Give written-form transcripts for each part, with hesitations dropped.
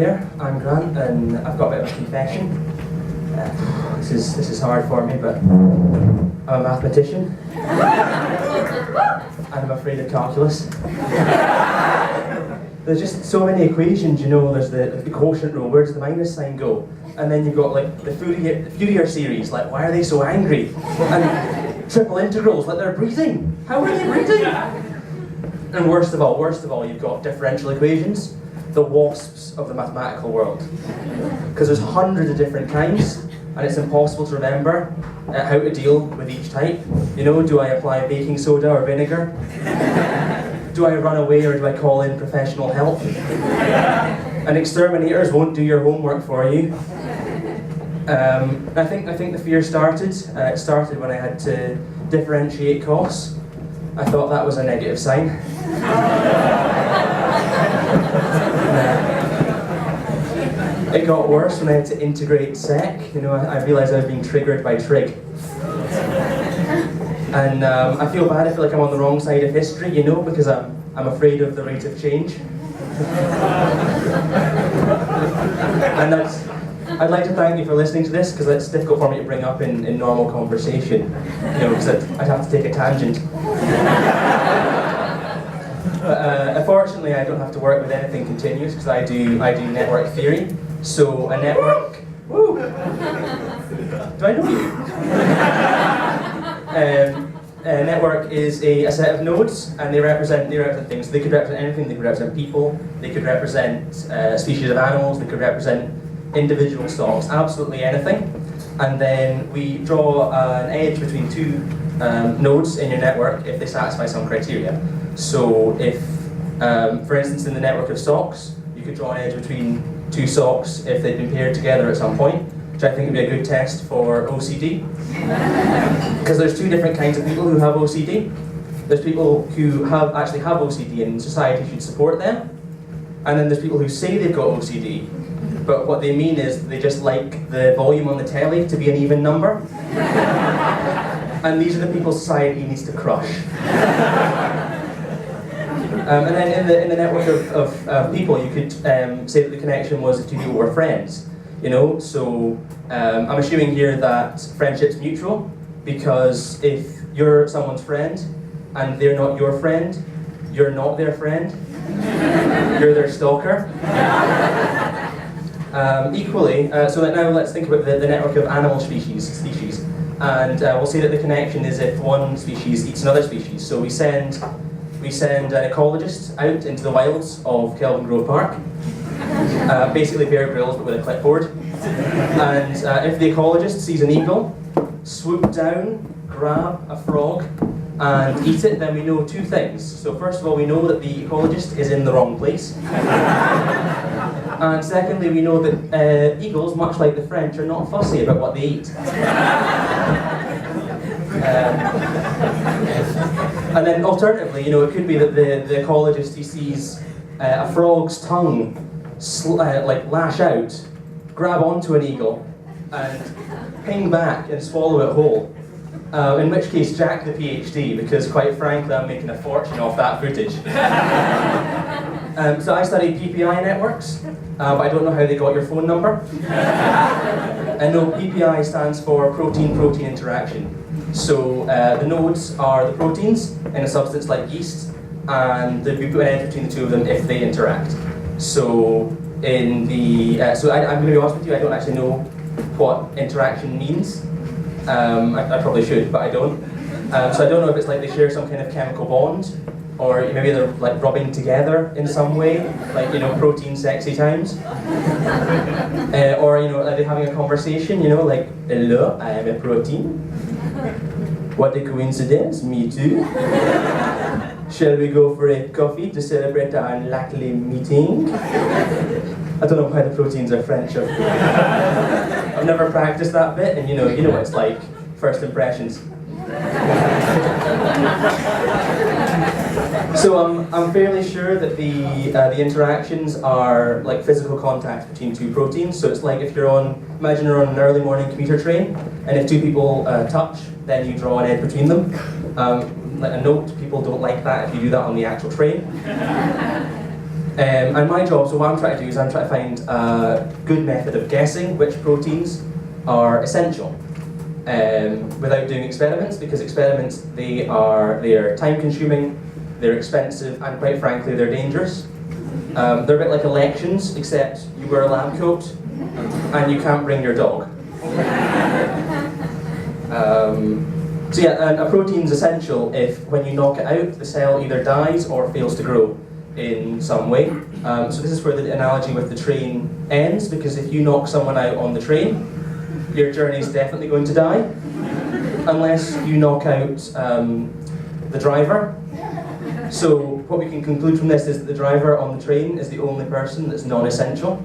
there, I'm Grant, and I've got a bit of a confession. This is hard for me, but I'm a mathematician, and I'm afraid of calculus. There's just so many equations, you know. There's the quotient rule. Where does the minus sign go? And then you've got like the Fourier series. Like, why are they so angry? And triple integrals, like they're breathing. How are they breathing? And worst of all, you've got differential equations, the wasps of the mathematical world. Because there's hundreds of different kinds, and it's impossible to remember how to deal with each type. You know, do I apply baking soda or vinegar? Do I run away or do I call in professional help? And exterminators won't do your homework for you. I think the fear started. It started when I had to differentiate costs. I thought that was a negative sign. It got worse when I had to integrate sec. You know, I realised I was being triggered by trig. And I feel bad. I feel like I'm on the wrong side of history, you know, because I'm afraid of the rate of change. And I'd like to thank you for listening to this, because it's difficult for me to bring up in normal conversation, you know, because I'd have to take a tangent. But unfortunately, I don't have to work with anything continuous, because I do network theory. So a network. Woo! Do I know you? A network is a set of nodes, and they represent things. They could represent anything. They could represent people. They could represent species of animals. They could represent individual stocks. Absolutely anything. And then we draw an edge between two nodes in your network if they satisfy some criteria. So if, for instance, in the network of stocks, you could draw an edge between two stocks if they've been paired together at some point, which I think would be a good test for OCD. Because there's two different kinds of people who have OCD. There's people who actually have OCD and society should support them. And then there's people who say they've got OCD, but what they mean is they just like the volume on the telly to be an even number. And these are the people society needs to crush. And then in the network of people, you could say that the connection was if two people were friends. You know, so I'm assuming here that friendship's mutual, because if you're someone's friend and they're not your friend, you're not their friend, you're their stalker. Equally, so that now let's think about the network of animal species, and we'll say that the connection is if one species eats another species. So we send an ecologist out into the wilds of Kelvin Grove Park. Basically Bear Grylls, but with a clipboard. And if the ecologist sees an eagle, swoop down, grab a frog, and eat it, then we know two things. So first of all, we know that the ecologist is in the wrong place. And secondly, we know that eagles, much like the French, are not fussy about what they eat. And then alternatively, you know, it could be that the ecologist, he sees a frog's tongue like lash out, grab onto an eagle, and ping back and swallow it whole. In which case, Jack the PhD, because quite frankly, I'm making a fortune off that footage. So I studied PPI networks, but I don't know how they got your phone number. And no, PPI stands for protein-protein interaction. So the nodes are the proteins in a substance like yeast, and we put an edge between the two of them if they interact. So in the I'm going to be honest with you, I don't actually know what interaction means. I probably should, but I don't. So I don't know if it's like they share some kind of chemical bond, or maybe they're like rubbing together in some way, like, you know, protein sexy times. Or, you know, are they having a conversation, you know, like, hello, I am a protein. What a coincidence, me too. Shall we go for a coffee to celebrate our unlikely meeting? I don't know why the proteins are French. I've never practiced that bit, and you know what it's like, first impressions. So I'm fairly sure that the interactions are like physical contact between two proteins. So it's like if imagine you're on an early morning commuter train, and if two people touch, then you draw an edge between them. Like a note, people don't like that if you do that on the actual train. And my job, so what I'm trying to do is I'm trying to find a good method of guessing which proteins are essential without doing experiments, because experiments, they are time consuming, they're expensive, and quite frankly, they're dangerous. They're a bit like elections, except you wear a lab coat and you can't bring your dog. So yeah, and a protein's essential if when you knock it out, the cell either dies or fails to grow in some way. So this is where the analogy with the train ends, because if you knock someone out on the train, your journey is definitely going to die, unless you knock out the driver. So what we can conclude from this is that the driver on the train is the only person that's non-essential.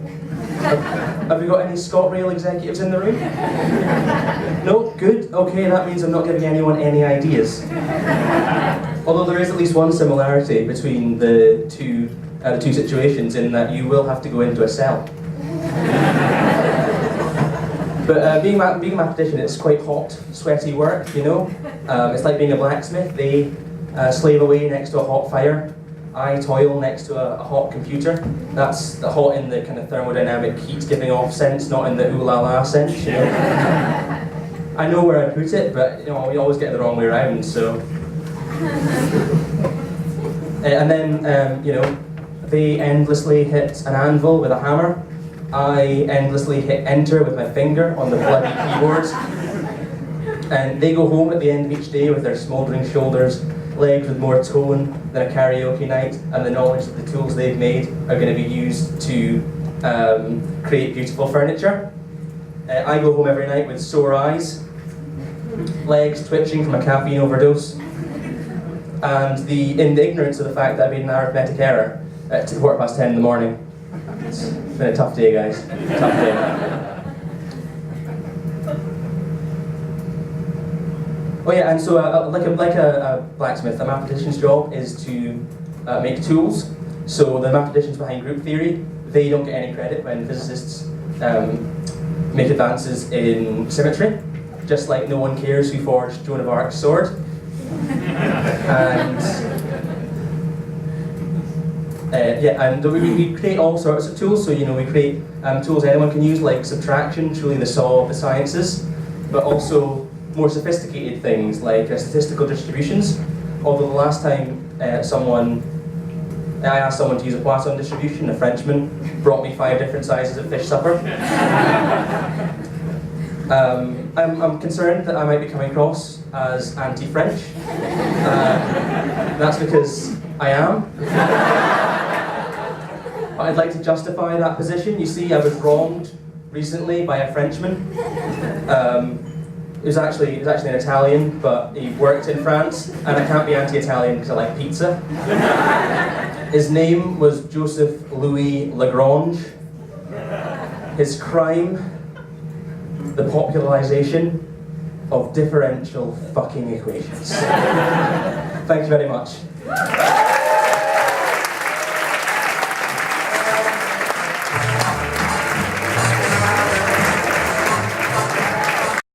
Have we got any ScotRail executives in the room? No? Good? Okay, that means I'm not giving anyone any ideas. Although there is at least one similarity between the two situations, in that you will have to go into a cell. But being a mathematician, it's quite hot, sweaty work, you know? It's like being a blacksmith. They slave away next to a hot fire. I toil next to a hot computer. That's the hot in the kind of thermodynamic heat giving off sense, not in the ooh la la sense, you know? I know where I put it, but you know, we always get it the wrong way around, so. And then, you know, they endlessly hit an anvil with a hammer. I endlessly hit enter with my finger on the bloody keyboard. And they go home at the end of each day with their smouldering shoulders, legs with more tone than a karaoke night, and the knowledge that the tools they've made are going to be used to create beautiful furniture. I go home every night with sore eyes, legs twitching from a caffeine overdose, and in the ignorance of the fact that I made an arithmetic error at 10:15 in the morning. It's been a tough day, guys. Tough day. Oh yeah, and so like a blacksmith, a mathematician's job is to make tools. So the mathematicians behind group theory, they don't get any credit when physicists make advances in symmetry. Just like no one cares who forged Joan of Arc's sword. And we create all sorts of tools. So you know, we create tools anyone can use, like subtraction, truly the saw of the sciences, but also more sophisticated things like statistical distributions. Although the last time I asked someone to use a Poisson distribution, a Frenchman brought me 5 different sizes of fish supper. I'm concerned that I might be coming across as anti-French. That's because I am. But I'd like to justify that position. You see, I was wronged recently by a Frenchman. He was actually an Italian, but he worked in France, and I can't be anti-Italian because I like pizza. His name was Joseph Louis Lagrange. His crime, the popularization of differential fucking equations. Thank you very much.